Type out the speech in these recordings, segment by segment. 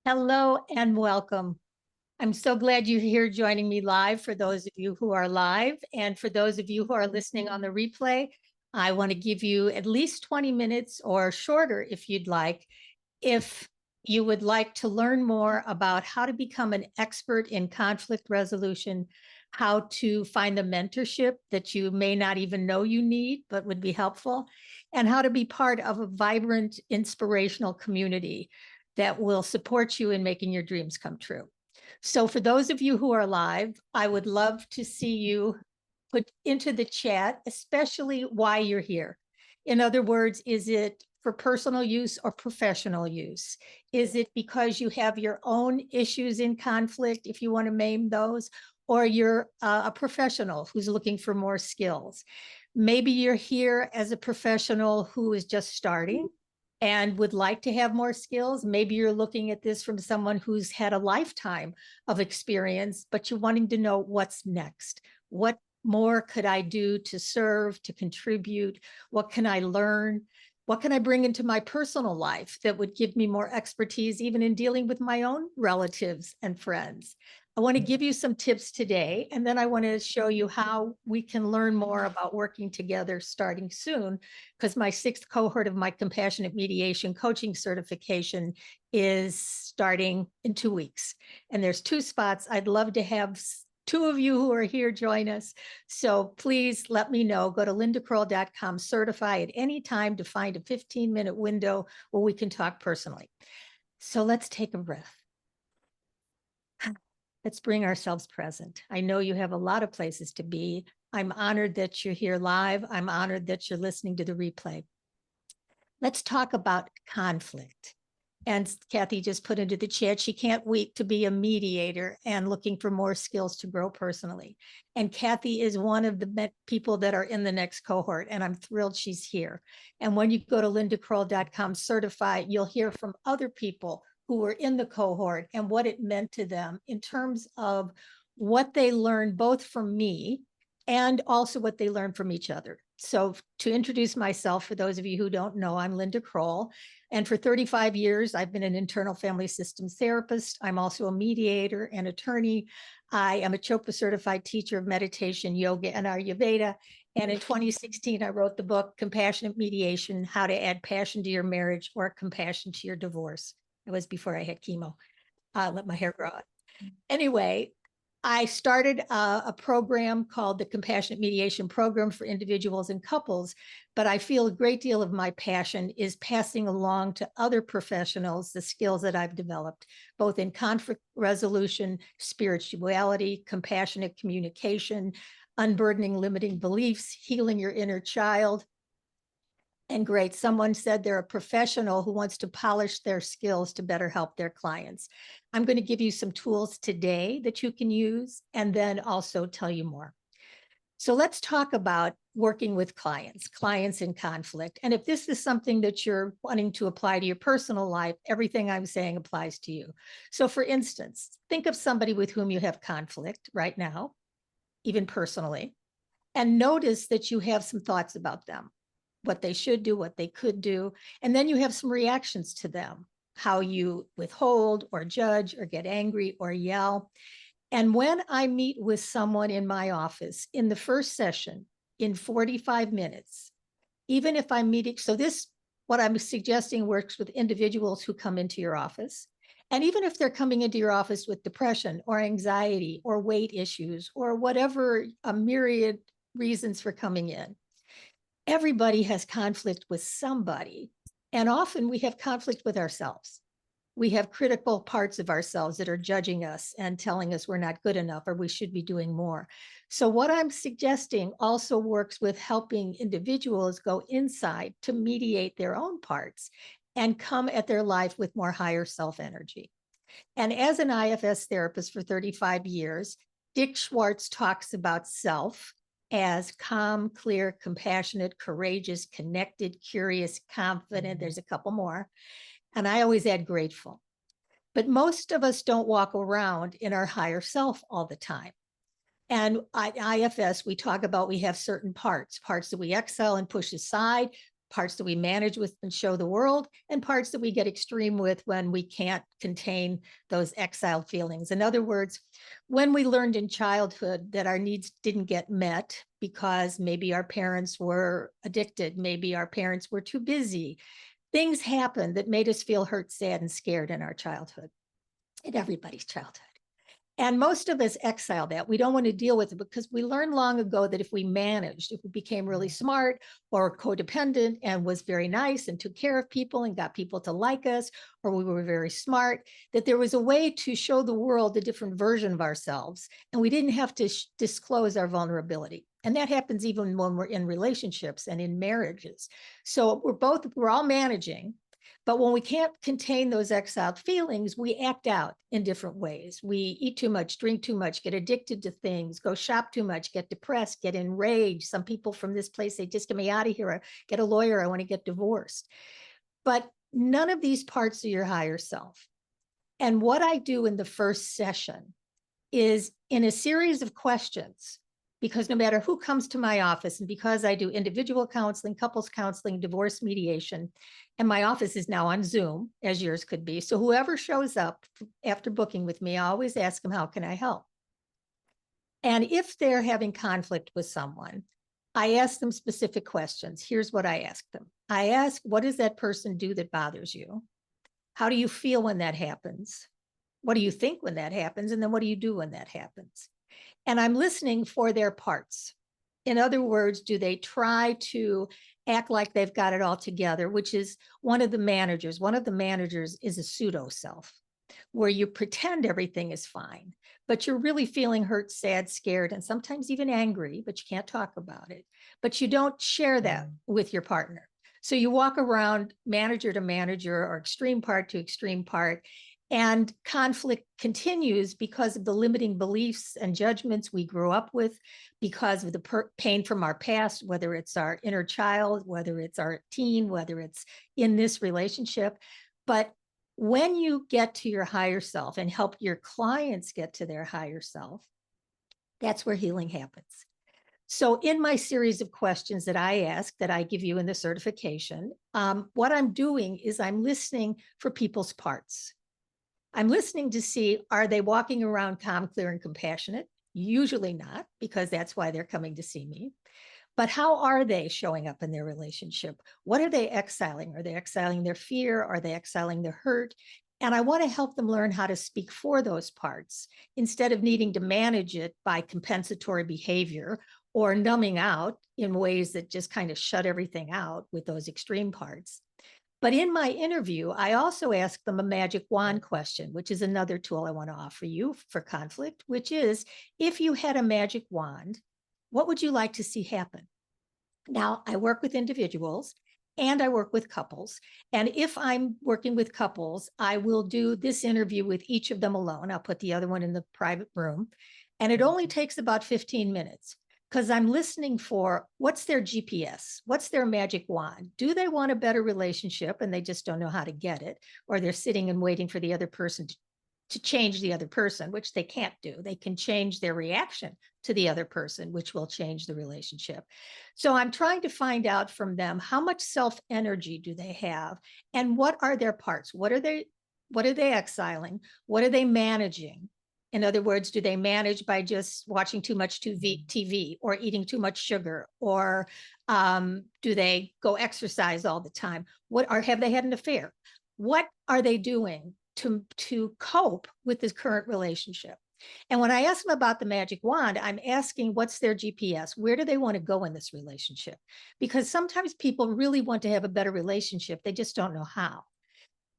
Hello and welcome. I'm so glad you're here joining me live for those of you who are live. And for those of you who are listening on the replay, I want to give you at least 20 minutes or shorter if you'd like. If you would like to learn more about how to become an expert in conflict resolution, how to find the mentorship that you may not even know you need, but would be helpful, and how to be part of a vibrant, inspirational community that will support you in making your dreams come true. So for those of you who are live, I would love to see you put into the chat, especially why you're here. In other words, is it for personal use or professional use? Is it because you have your own issues in conflict, if you want to name those, or you're a professional who's looking for more skills? Maybe you're here as a professional who is just starting and would like to have more skills. Maybe you're looking at this from someone who's had a lifetime of experience, but you're wanting to know what's next. What more could I do to serve, to contribute? What can I learn? What can I bring into my personal life that would give me more expertise, even in dealing with my own relatives and friends? I want to give you some tips today, and then I want to show you how we can learn more about working together starting soon, because my 6th cohort of my compassionate mediation coaching certification is starting in 2 weeks. And there's 2 spots. I'd love to have 2 of you who are here join us. So please let me know. Go to lindacroll.com, certify at any time to find a 15-minute window where we can talk personally. So let's take a breath. Let's bring ourselves present. I know you have a lot of places to be. I'm honored that you're here live. I'm honored that you're listening to the replay. Let's talk about conflict. And Kathy just put into the chat, she can't wait to be a mediator and looking for more skills to grow personally. And Kathy is one of the people that are in the next cohort, and I'm thrilled she's here. And when you go to lindacroll.com certify, you'll hear from other people who were in the cohort and what it meant to them in terms of what they learned both from me and also what they learned from each other. So to introduce myself, for those of you who don't know, I'm Linda Kroll. And for 35 years, I've been an internal family systems therapist. I'm also a mediator and attorney. I am a Chopra Certified Teacher of Meditation, Yoga, and Ayurveda. And in 2016, I wrote the book, Compassionate Mediation, How to Add Passion to Your Marriage or Compassion to Your Divorce. It was before I had chemo. I let my hair grow out. Anyway, I started a program called the Compassionate Mediation Program for individuals and couples, but I feel a great deal of my passion is passing along to other professionals the skills that I've developed, both in conflict resolution, spirituality, compassionate communication, unburdening limiting beliefs, healing your inner child. And great, someone said they're a professional who wants to polish their skills to better help their clients. I'm going to give you some tools today that you can use and then also tell you more. So let's talk about working with clients in conflict. And if this is something that you're wanting to apply to your personal life, everything I'm saying applies to you. So for instance, think of somebody with whom you have conflict right now, even personally, and notice that you have some thoughts about them, what they should do, what they could do. And then you have some reactions to them, how you withhold or judge or get angry or yell. And when I meet with someone in my office in the first session in 45 minutes, even if I'm meeting, so this, what I'm suggesting works with individuals who come into your office. And even if they're coming into your office with depression or anxiety or weight issues or whatever, a myriad reasons for coming in, everybody has conflict with somebody. And often we have conflict with ourselves. We have critical parts of ourselves that are judging us and telling us we're not good enough or we should be doing more. So what I'm suggesting also works with helping individuals go inside to mediate their own parts and come at their life with more higher self-energy. And as an IFS therapist for 35 years, Dick Schwartz talks about self as calm, clear, compassionate, courageous, connected, curious, confident. There's a couple more. And I always add grateful. But most of us don't walk around in our higher self all the time. And at IFS, we talk about we have certain parts that we excel and push aside, parts that we manage with and show the world, and parts that we get extreme with when we can't contain those exiled feelings. In other words, when we learned in childhood that our needs didn't get met because maybe our parents were addicted, maybe our parents were too busy, things happened that made us feel hurt, sad, and scared in our childhood, in everybody's childhood. And most of us exile that. We don't want to deal with it because we learned long ago that if we managed, if we became really smart or codependent and was very nice and took care of people and got people to like us, or we were very smart, that there was a way to show the world a different version of ourselves. And we didn't have to disclose our vulnerability. And that happens even when we're in relationships and in marriages. So we're all managing. But when we can't contain those exiled feelings, we act out in different ways. We eat too much, drink too much, get addicted to things, go shop too much, get depressed, get enraged. Some people from this place say, just get me out of here. Get a lawyer. I want to get divorced. But none of these parts are your higher self. And what I do in the first session is in a series of questions, because no matter who comes to my office, and because I do individual counseling, couples counseling, divorce mediation, and my office is now on Zoom, as yours could be. So whoever shows up after booking with me, I always ask them, how can I help? And if they're having conflict with someone, I ask them specific questions. Here's what I ask them. I ask, what does that person do that bothers you? How do you feel when that happens? What do you think when that happens? And then what do you do when that happens? And I'm listening for their parts. In other words, do they try to act like they've got it all together, which is one of the managers. One of the managers is a pseudo self, where you pretend everything is fine, but you're really feeling hurt, sad, scared, and sometimes even angry, but you can't talk about it. But you don't share that with your partner. So you walk around manager to manager or extreme part to extreme part, and conflict continues because of the limiting beliefs and judgments we grew up with, because of the pain from our past, whether it's our inner child, whether it's our teen, whether it's in this relationship. But when you get to your higher self and help your clients get to their higher self, that's where healing happens. So in my series of questions that I ask, that I give you in the certification, what I'm doing is I'm listening for people's parts. I'm listening to see, are they walking around calm, clear, and compassionate? Usually not, because that's why they're coming to see me. But how are they showing up in their relationship? What are they exiling? Are they exiling their fear? Are they exiling their hurt? And I want to help them learn how to speak for those parts instead of needing to manage it by compensatory behavior or numbing out in ways that just kind of shut everything out with those extreme parts. But in my interview, I also ask them a magic wand question, which is another tool I want to offer you for conflict, which is, if you had a magic wand, what would you like to see happen? Now, I work with individuals and I work with couples. And if I'm working with couples, I will do this interview with each of them alone. I'll put the other one in the private room. And it only takes about 15 minutes. Because I'm listening for what's their GPS, what's their magic wand? Do they want a better relationship and they just don't know how to get it? Or they're sitting and waiting for the other person to change the other person, which they can't do. They can change their reaction to the other person, which will change the relationship. So I'm trying to find out from them, how much self-energy do they have? And what are their parts? What are they exiling? What are they managing? In other words, do they manage by just watching too much TV or eating too much sugar? Or do they go exercise all the time? Have they had an affair? What are they doing to cope with this current relationship? And when I ask them about the magic wand, I'm asking, what's their GPS? Where do they want to go in this relationship? Because sometimes people really want to have a better relationship. They just don't know how.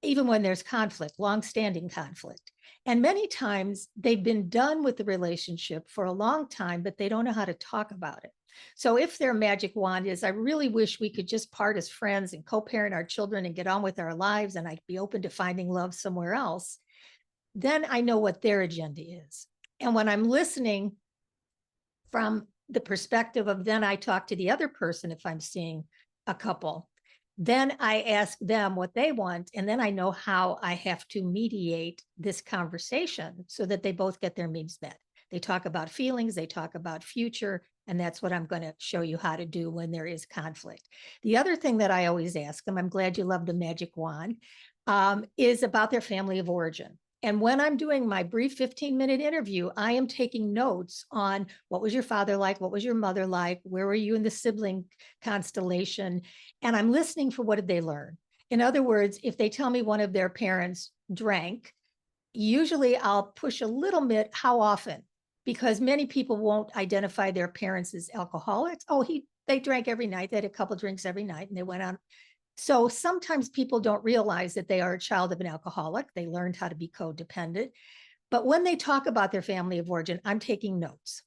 Even when there's conflict, long-standing conflict. And many times they've been done with the relationship for a long time, but they don't know how to talk about it. So if their magic wand is, I really wish we could just part as friends and co-parent our children and get on with our lives, and I'd be open to finding love somewhere else, then I know what their agenda is. And when I'm listening from the perspective of, then I talk to the other person if I'm seeing a couple, then I ask them what they want, and then I know how I have to mediate this conversation so that they both get their needs met. They talk about feelings, they talk about future, And that's what I'm going to show you how to do when there is conflict. The other thing that I always ask them, I'm glad you love the magic wand, is about their family of origin. And when I'm doing my brief 15-minute interview, I am taking notes on what was your father like? What was your mother like? Where were you in the sibling constellation? And I'm listening for what did they learn? In other words, if they tell me one of their parents drank, usually I'll push a little bit how often, because many people won't identify their parents as alcoholics. Oh, they drank every night. They had a couple drinks every night and they went on. So sometimes people don't realize that they are a child of an alcoholic. They learned how to be codependent. But when they talk about their family of origin, I'm taking notes.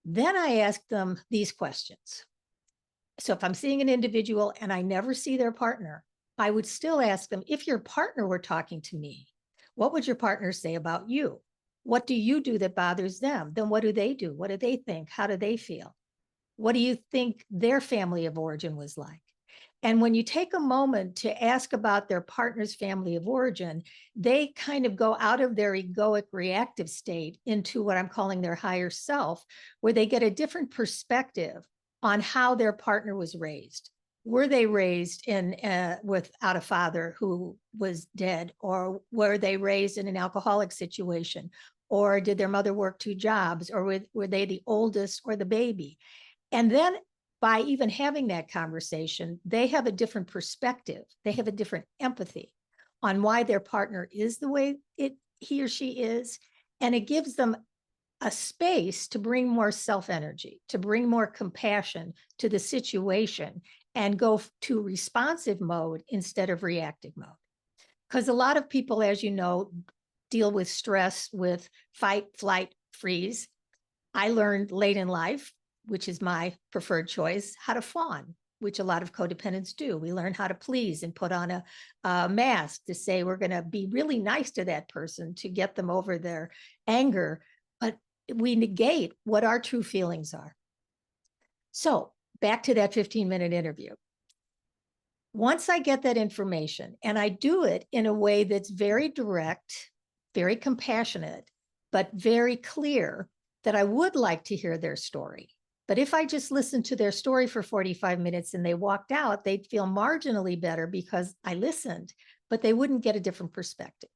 Then I ask them these questions. So if I'm seeing an individual and I never see their partner, I would still ask them, if your partner were talking to me, what would your partner say about you? What do you do that bothers them? Then what do they do? What do they think? How do they feel? What do you think their family of origin was like? And when you take a moment to ask about their partner's family of origin, they kind of go out of their egoic reactive state into what I'm calling their higher self, where they get a different perspective on how their partner was raised. Were they raised without a father who was dead, or were they raised in an alcoholic situation, or did their mother work 2 jobs, or were they the oldest or the baby? And then by even having that conversation, they have a different perspective. They have a different empathy on why their partner is the way he or she is. And it gives them a space to bring more self-energy, to bring more compassion to the situation and go to responsive mode instead of reactive mode. Because a lot of people, as you know, deal with stress with fight, flight, freeze. I learned late in life, which is my preferred choice, how to fawn, which a lot of codependents do. We learn how to please and put on a mask to say we're going to be really nice to that person to get them over their anger, but we negate what our true feelings are. So back to that 15-minute interview. Once I get that information, and I do it in a way that's very direct, very compassionate, but very clear, that I would like to hear their story. But if I just listened to their story for 45 minutes and they walked out, they'd feel marginally better because I listened, but they wouldn't get a different perspective.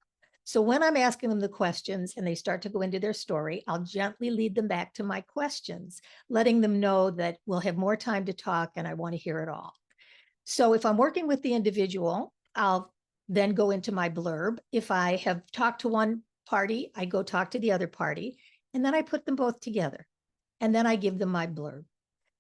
So when I'm asking them the questions and they start to go into their story, I'll gently lead them back to my questions, letting them know that we'll have more time to talk and I want to hear it all. So if I'm working with the individual, I'll then go into my blurb. If I have talked to one party, I go talk to the other party, and then I put them both together. And then I give them my blurb.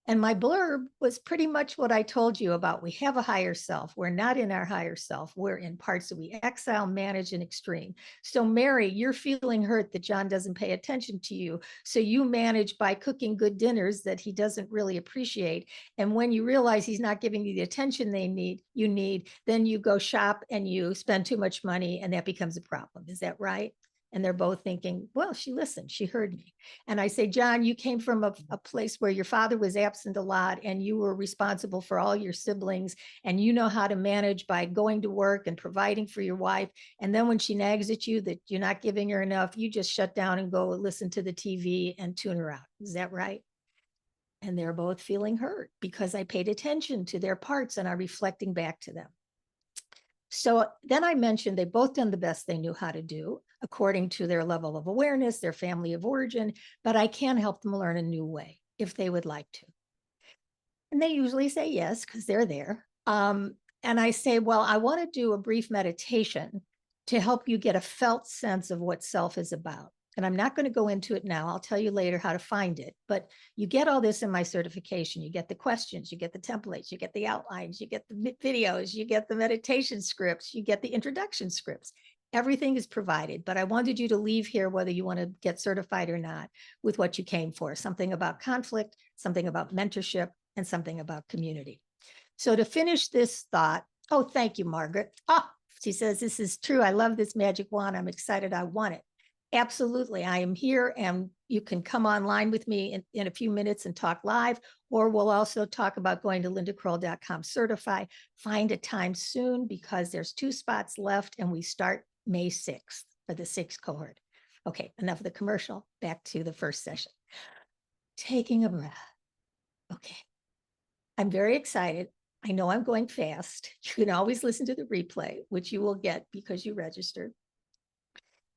And my blurb was pretty much what I told you about. We have a higher self. We're not in our higher self. We're in parts that we exile, manage, and extreme. So Mary, you're feeling hurt that John doesn't pay attention to you. So you manage by cooking good dinners that he doesn't really appreciate. And when you realize he's not giving you the attention you need, then you go shop and you spend too much money and that becomes a problem. Is that right? And they're both thinking, well, she listened, she heard me. And I say, John, you came from a place where your father was absent a lot and you were responsible for all your siblings and you know how to manage by going to work and providing for your wife. And then when she nags at you that you're not giving her enough, you just shut down and go listen to the TV and tune her out. Is that right? And they're both feeling hurt because I paid attention to their parts and I'm reflecting back to them. So then I mentioned they've both done the best they knew how to do according to their level of awareness, their family of origin, but I can help them learn a new way if they would like to. And they usually say yes, because they're there. And I say, well, I want to do a brief meditation to help you get a felt sense of what self is about. And I'm not going to go into it now. I'll tell you later how to find it. But you get all this in my certification. You get the questions, you get the templates, you get the outlines, you get the videos, you get the meditation scripts, you get the introduction scripts. Everything is provided. But I wanted you to leave here, whether you want to get certified or not, with what you came for. Something about conflict, something about mentorship, and something about community. So to finish this thought, oh, thank you, Margaret. Oh, she says, this is true. I love this magic wand. I'm excited. I want it. Absolutely. I am here and you can come online with me in a few minutes and talk live, or we'll also talk about going to lindacroll.com certify. Find a time soon because there's 2 spots left and we start May 6th for the 6th cohort. Okay, enough of the commercial. Back to the first session. Taking a breath. Okay. I'm very excited. I know I'm going fast. You can always listen to the replay, which you will get because you registered.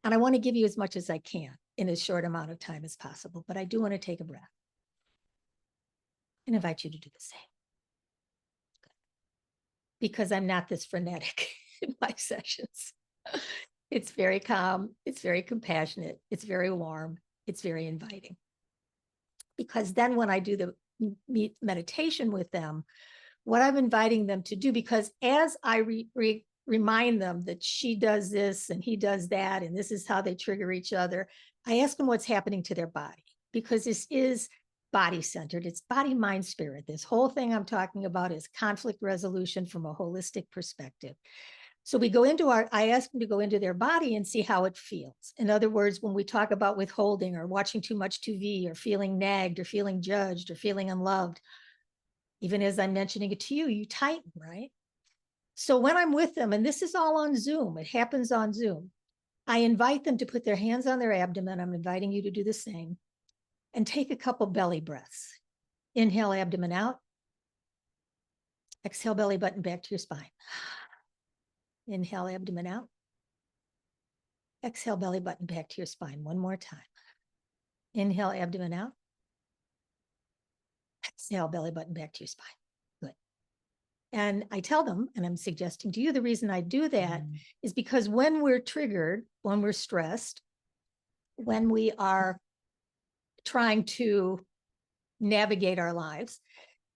And I want to give you as much as I can in as short amount of time as possible, but I do want to take a breath and invite you to do the same. Good. Because I'm not this frenetic in my sessions. It's very calm. It's very compassionate. It's very warm. It's very inviting. Because then when I do the meditation with them, what I'm inviting them to do, because as I remind them that she does this and he does that, and this is how they trigger each other, I ask them what's happening to their body, because this is body-centered. It's body, mind, spirit. This whole thing I'm talking about is conflict resolution from a holistic perspective. So we go into I ask them to go into their body and see how it feels. In other words, when we talk about withholding or watching too much TV or feeling nagged or feeling judged or feeling unloved, even as I'm mentioning it to you, you tighten, right? So when I'm with them, and this is all on Zoom, it happens on Zoom, I invite them to put their hands on their abdomen. I'm inviting you to do the same and take a couple belly breaths. Inhale, abdomen out. Exhale, belly button back to your spine. Inhale, abdomen out. Exhale, belly button back to your spine. One more time. Inhale, abdomen out. Exhale, belly button back to your spine. Good. And I tell them, and I'm suggesting to you, the reason I do that is because when we're triggered, when we're stressed, when we are trying to navigate our lives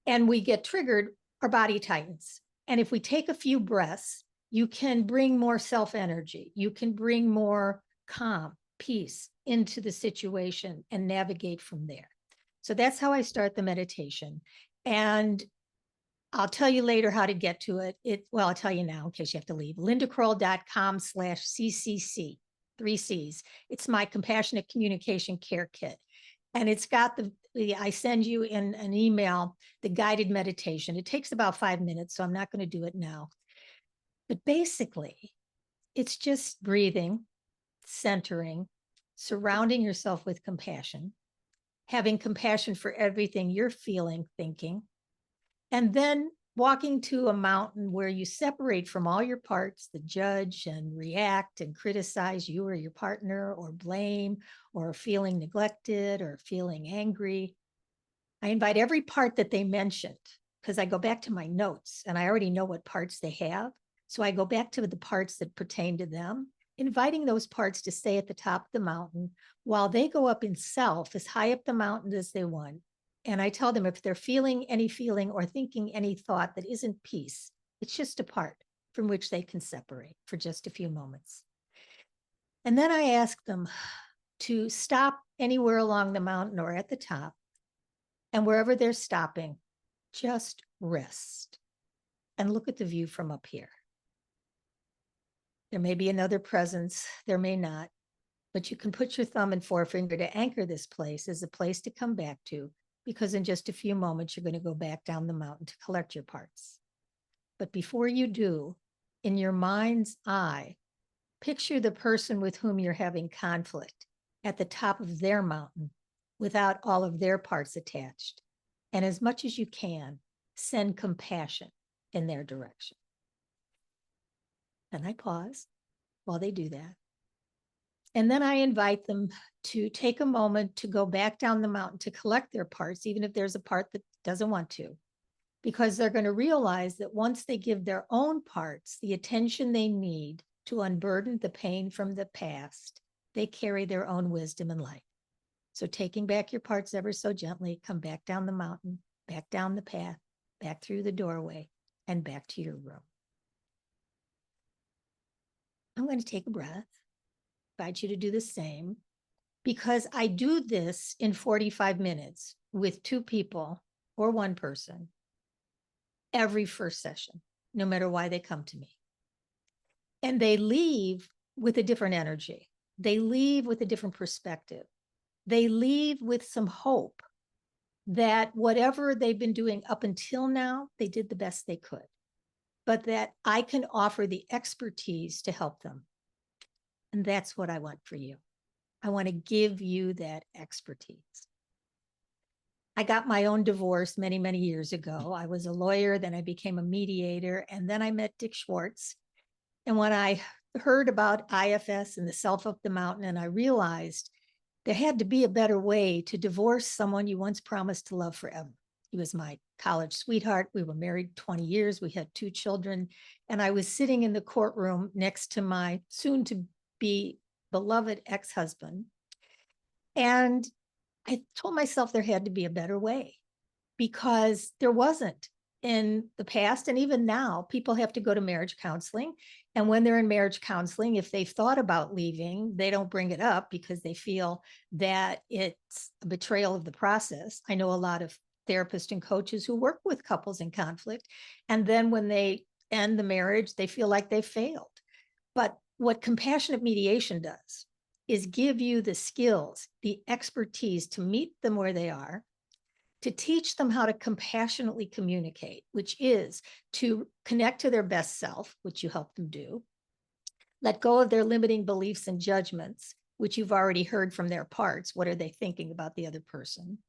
and we get triggered, our body tightens. And if we take a few breaths, you can bring more self-energy. You can bring more calm, peace into the situation and navigate from there. So that's how I start the meditation. And I'll tell you later how to get to it. Well, I'll tell you now in case you have to leave. lindakroll.com/CCC, 3 C's. It's my compassionate communication care kit. And it's got I send you in an email, the guided meditation. It takes about 5 minutes, so I'm not going to do it now. But basically, it's just breathing, centering, surrounding yourself with compassion, having compassion for everything you're feeling, thinking, and then walking to a mountain where you separate from all your parts that judge and react and criticize you or your partner, or blame, or feeling neglected, or feeling angry. I invite every part that they mentioned, because I go back to my notes and I already know what parts they have. So I go back to the parts that pertain to them, inviting those parts to stay at the top of the mountain while they go up in self as high up the mountain as they want. And I tell them if they're feeling any feeling or thinking any thought that isn't peace, it's just a part from which they can separate for just a few moments. And then I ask them to stop anywhere along the mountain or at the top. And wherever they're stopping, just rest and look at the view from up here. There may be another presence, there may not, but you can put your thumb and forefinger to anchor this place as a place to come back to, because in just a few moments, you're going to go back down the mountain to collect your parts. But before you do, in your mind's eye, picture the person with whom you're having conflict at the top of their mountain without all of their parts attached. And as much as you can, send compassion in their direction. And I pause while they do that. And then I invite them to take a moment to go back down the mountain to collect their parts, even if there's a part that doesn't want to, because they're going to realize that once they give their own parts the attention they need to unburden the pain from the past, they carry their own wisdom and light. So taking back your parts ever so gently, come back down the mountain, back down the path, back through the doorway, and back to your room. I'm going to take a breath. Invite you to do the same, because I do this in 45 minutes with 2 people or 1 person every first session, no matter why they come to me. And they leave with a different energy. They leave with a different perspective. They leave with some hope that whatever they've been doing up until now, they did the best they could, but that I can offer the expertise to help them. And that's what I want for you. I want to give you that expertise. I got my own divorce many, many years ago. I was a lawyer, then I became a mediator, and then I met Dick Schwartz. And when I heard about IFS and the self up the mountain, and I realized there had to be a better way to divorce someone you once promised to love forever. He was my college sweetheart. We were married 20 years. We had 2 children. And I was sitting in the courtroom next to my soon to be beloved ex-husband. And I told myself there had to be a better way, because there wasn't in the past. And even now, people have to go to marriage counseling. And when they're in marriage counseling, if they've thought about leaving, they don't bring it up because they feel that it's a betrayal of the process. I know a lot of therapists and coaches who work with couples in conflict. And then when they end the marriage, they feel like they failed. But what compassionate mediation does is give you the skills, the expertise to meet them where they are, to teach them how to compassionately communicate, which is to connect to their best self, which you help them do, let go of their limiting beliefs and judgments, which you've already heard from their parts. What are they thinking about the other person?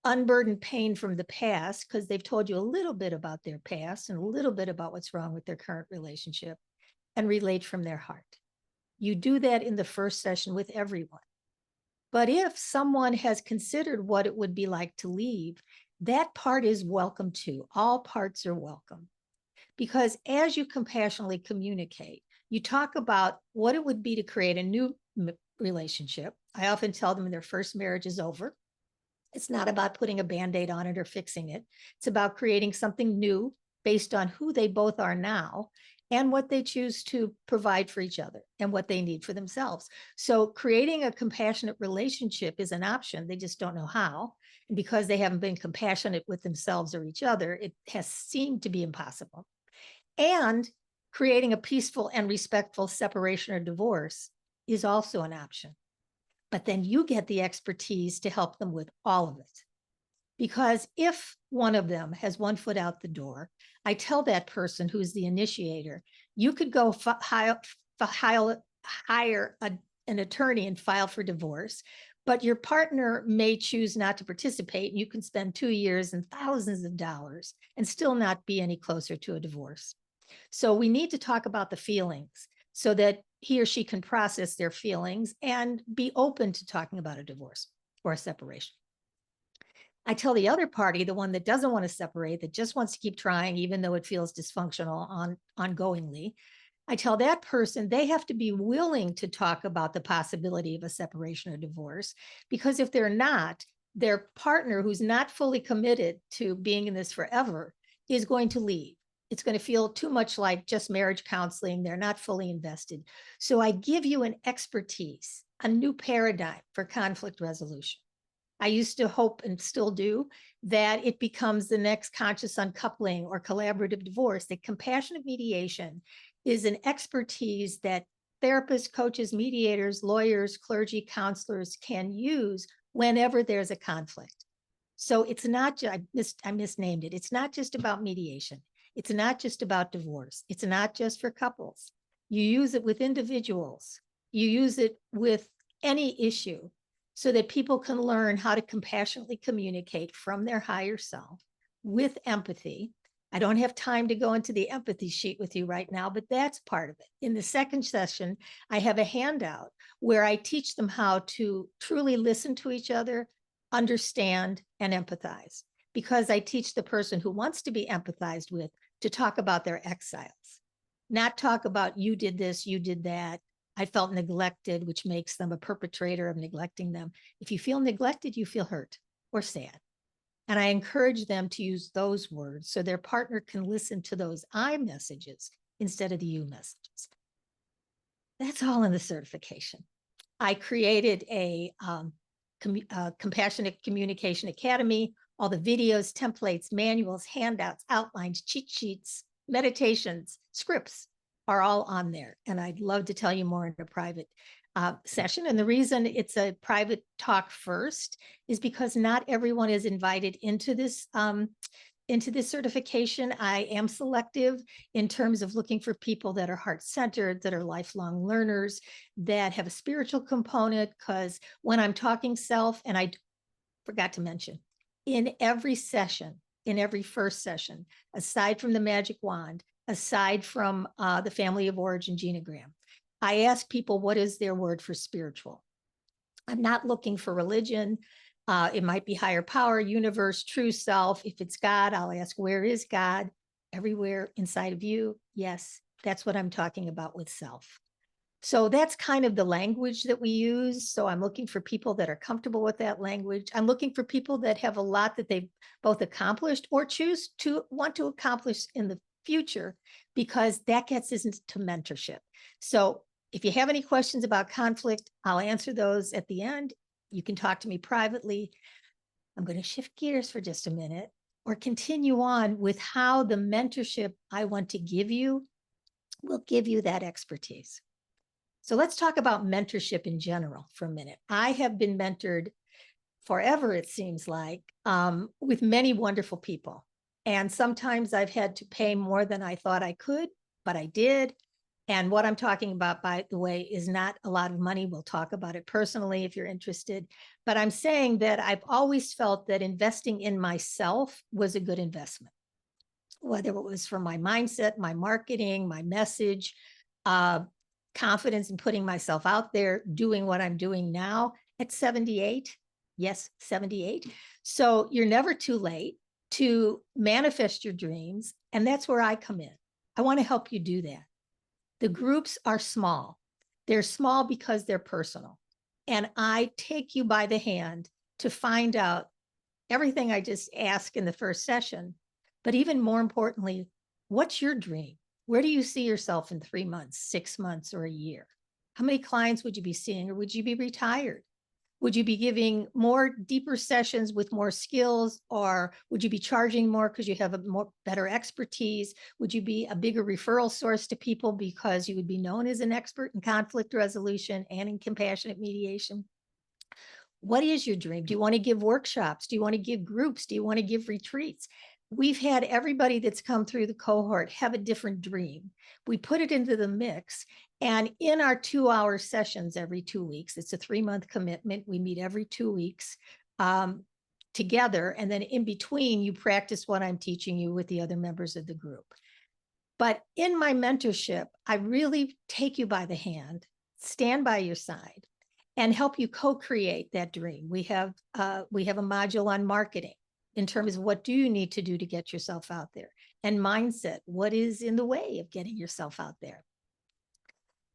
Unburden pain from the past, because they've told you a little bit about their past and a little bit about what's wrong with their current relationship, and relate from their heart. You do that in the first session with everyone. But if someone has considered what it would be like to leave, that part is welcome too. All parts are welcome. Because as you compassionately communicate, you talk about what it would be to create a new relationship. I often tell them their first marriage is over. It's not about putting a Band-Aid on it or fixing it. It's about creating something new based on who they both are now and what they choose to provide for each other and what they need for themselves. So creating a compassionate relationship is an option. They just don't know how. And because they haven't been compassionate with themselves or each other, it has seemed to be impossible. And creating a peaceful and respectful separation or divorce is also an option. But then you get the expertise to help them with all of it. Because if one of them has one foot out the door, I tell that person who's the initiator, you could go hire an attorney and file for divorce, but your partner may choose not to participate. And you can spend 2 years and thousands of dollars and still not be any closer to a divorce. So we need to talk about the feelings so that he or she can process their feelings and be open to talking about a divorce or a separation. I tell the other party, the one that doesn't want to separate, that just wants to keep trying, even though it feels dysfunctional ongoingly, I tell that person they have to be willing to talk about the possibility of a separation or divorce, because if they're not, their partner, who's not fully committed to being in this forever, is going to leave. It's going to feel too much like just marriage counseling. They're not fully invested. So I give you an expertise, a new paradigm for conflict resolution. I used to hope, and still do, that it becomes the next conscious uncoupling or collaborative divorce. That compassionate mediation is an expertise that therapists, coaches, mediators, lawyers, clergy, counselors can use whenever there's a conflict. So it's not just, I misnamed it. It's not just about mediation. It's not just about divorce. It's not just for couples. You use it with individuals. You use it with any issue, so that people can learn how to compassionately communicate from their higher self with empathy. I don't have time to go into the empathy sheet with you right now, but that's part of it. In the second session, I have a handout where I teach them how to truly listen to each other, understand, and empathize, because I teach the person who wants to be empathized with to talk about their exiles, not talk about you did this, you did that. I felt neglected, which makes them a perpetrator of neglecting them. If you feel neglected, you feel hurt or sad. And I encourage them to use those words so their partner can listen to those I messages instead of the you messages. That's all in the certification. I created a Compassionate Communication Academy. All the videos, templates, manuals, handouts, outlines, cheat sheets, meditations, scripts are all on there. And I'd love to tell you more in a private session. And the reason it's a private talk first is because not everyone is invited into this certification. I am selective in terms of looking for people that are heart-centered, that are lifelong learners, that have a spiritual component, because when I'm talking self, and I forgot to mention, in every session, in every first session, aside from the magic wand, aside from the family of origin genogram, I ask people, what is their word for spiritual? I'm not looking for religion. It might be higher power, universe, true self. If it's God, I'll ask, where is God? Everywhere inside of you. Yes, that's what I'm talking about with self. So that's kind of the language that we use. So I'm looking for people that are comfortable with that language. I'm looking for people that have a lot that they've both accomplished or choose to want to accomplish in the future, because that gets us into mentorship. So if you have any questions about conflict, I'll answer those at the end. You can talk to me privately. I'm going to shift gears for just a minute or continue on with how the mentorship I want to give you will give you that expertise. So let's talk about mentorship in general for a minute. I have been mentored forever, it seems like, with many wonderful people. And sometimes I've had to pay more than I thought I could, but I did. And what I'm talking about, by the way, is not a lot of money. We'll talk about it personally if you're interested. But I'm saying that I've always felt that investing in myself was a good investment, whether it was for my mindset, my marketing, my message, confidence in putting myself out there, doing what I'm doing now at 78. Yes, 78. So you're never too late to manifest your dreams. And that's where I come in. I want to help you do that. The groups are small. They're small because they're personal. And I take you by the hand to find out everything I just asked in the first session. But even more importantly, what's your dream? Where do you see yourself in 3 months, 6 months, or a year? How many clients would you be seeing, or would you be retired? Would you be giving more deeper sessions with more skills, or would you be charging more because you have a better expertise? Would you be a bigger referral source to people because you would be known as an expert in conflict resolution and in compassionate mediation? What is your dream? Do you want to give workshops? Do you want to give groups? Do you want to give retreats? We've had everybody that's come through the cohort have a different dream. We put it into the mix. And in our 2-hour sessions every 2 weeks, it's a 3-month commitment. We meet every 2 weeks together. And then in between, you practice what I'm teaching you with the other members of the group. But in my mentorship, I really take you by the hand, stand by your side, and help you co-create that dream. We have a module on marketing in terms of what do you need to do to get yourself out there, and mindset, what is in the way of getting yourself out there.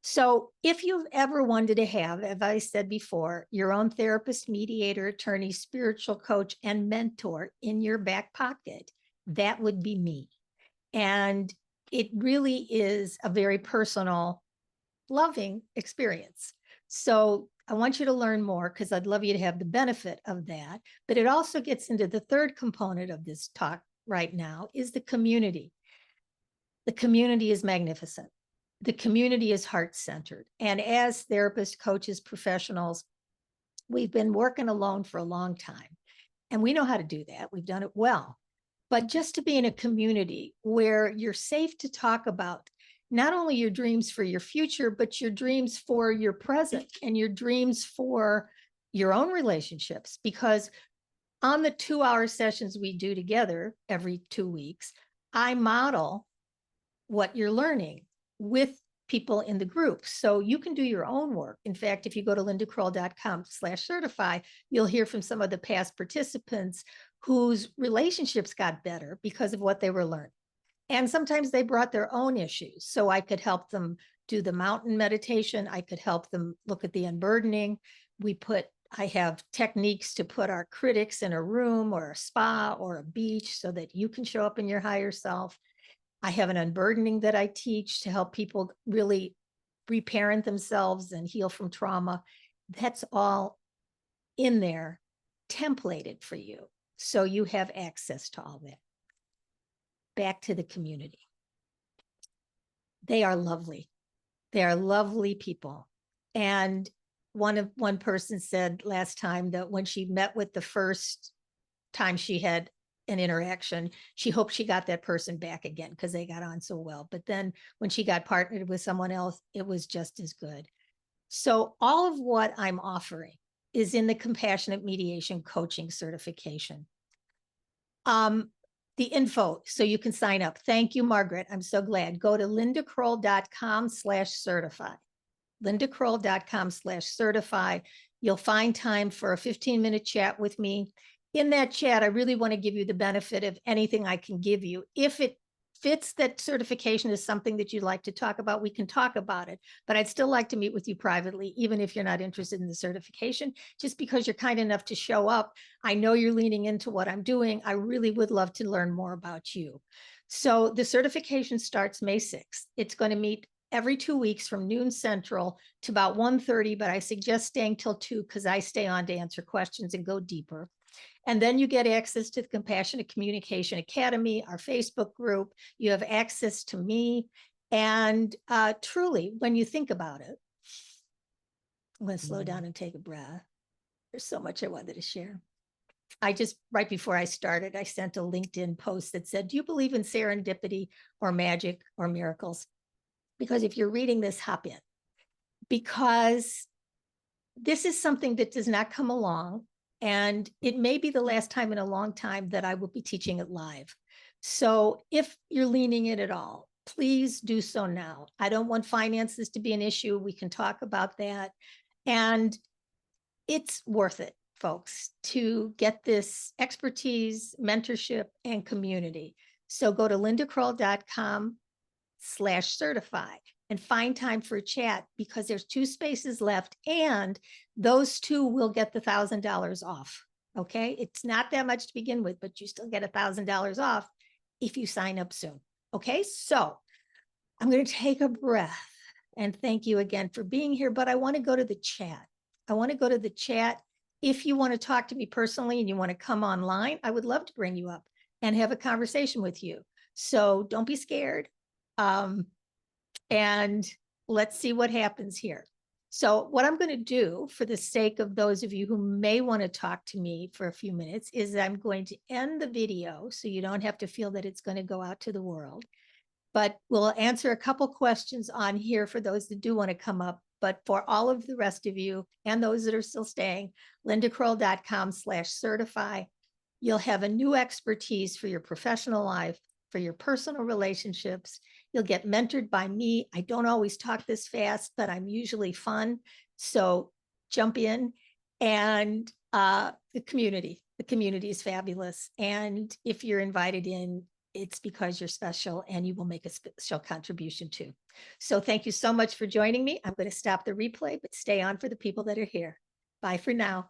So if you've ever wanted to have, as I said before, your own therapist, mediator, attorney, spiritual coach, and mentor in your back pocket, that would be me. And it really is a very personal, loving experience. So I want you to learn more, because I'd love you to have the benefit of that. But it also gets into the third component of this talk right now, is the community. The community is magnificent. The community is heart-centered. And as therapists, coaches, professionals, we've been working alone for a long time. And we know how to do that. We've done it well. But just to be in a community where you're safe to talk about not only your dreams for your future, but your dreams for your present and your dreams for your own relationships. Because on the 2-hour sessions we do together every 2 weeks, I model what you're learning with people in the group. So you can do your own work. In fact, if you go to lindakroll.com/certify, you'll hear from some of the past participants whose relationships got better because of what they were learning. And sometimes they brought their own issues. So I could help them do the mountain meditation. I could help them look at the unburdening. I have techniques to put our critics in a room or a spa or a beach so that you can show up in your higher self. I have an unburdening that I teach to help people really reparent themselves and heal from trauma. That's all in there, templated for you. So you have access to all that. Back to the community. They are lovely. They are lovely people. And one person said last time that when she met with the first time she had an interaction, she hoped she got that person back again because they got on so well. But then when she got partnered with someone else, it was just as good. So all of what I'm offering is in the Compassionate Mediation Coaching Certification. the info so you can sign up. Thank you, Margaret. I'm so glad. Go to lindakroll.com/certify. lindakroll.com/certify. You'll find time for a 15-minute chat with me. In that chat, I really want to give you the benefit of anything I can give you. If it fits that certification is something that you'd like to talk about, we can talk about it. But I'd still like to meet with you privately, even if you're not interested in the certification, just because you're kind enough to show up. I know you're leaning into what I'm doing. I really would love to learn more about you. So the certification starts May 6th. It's going to meet every 2 weeks from noon Central to about 1:30, but I suggest staying till 2 because I stay on to answer questions and go deeper. And then you get access to the Compassionate Communication Academy, our Facebook group. You have access to me. And truly, when you think about it, I'm going to slow down and take a breath. There's so much I wanted to share. Right before I started, I sent a LinkedIn post that said, do you believe in serendipity or magic or miracles? Because if you're reading this, hop in. Because this is something that does not come along. And it may be the last time in a long time that I will be teaching it live. So if you're leaning in at all, please do so now. I don't want finances to be an issue. We can talk about that. And it's worth it, folks, to get this expertise, mentorship, and community. So go to lindakroll.com/certify and find time for a chat, because there's 2 spaces left, and those 2 will get the $1,000 off. Okay. It's not that much to begin with, but you still get $1,000 off if you sign up soon. Okay. So I'm going to take a breath and thank you again for being here, but I want to go to the chat. If you want to talk to me personally and you want to come online, I would love to bring you up and have a conversation with you. So don't be scared. And let's see what happens here. So what I'm going to do, for the sake of those of you who may want to talk to me for a few minutes, is I'm going to end the video so you don't have to feel that it's going to go out to the world. But we'll answer a couple questions on here for those that do want to come up. But for all of the rest of you and those that are still staying, lindakroll.com/certify. You'll have a new expertise for your professional life, for your personal relationships. You'll get mentored by me. I don't always talk this fast, but I'm usually fun. So jump in. And the community is fabulous. And if you're invited in, it's because you're special and you will make a special contribution too. So thank you so much for joining me. I'm going to stop the replay, but stay on for the people that are here. Bye for now.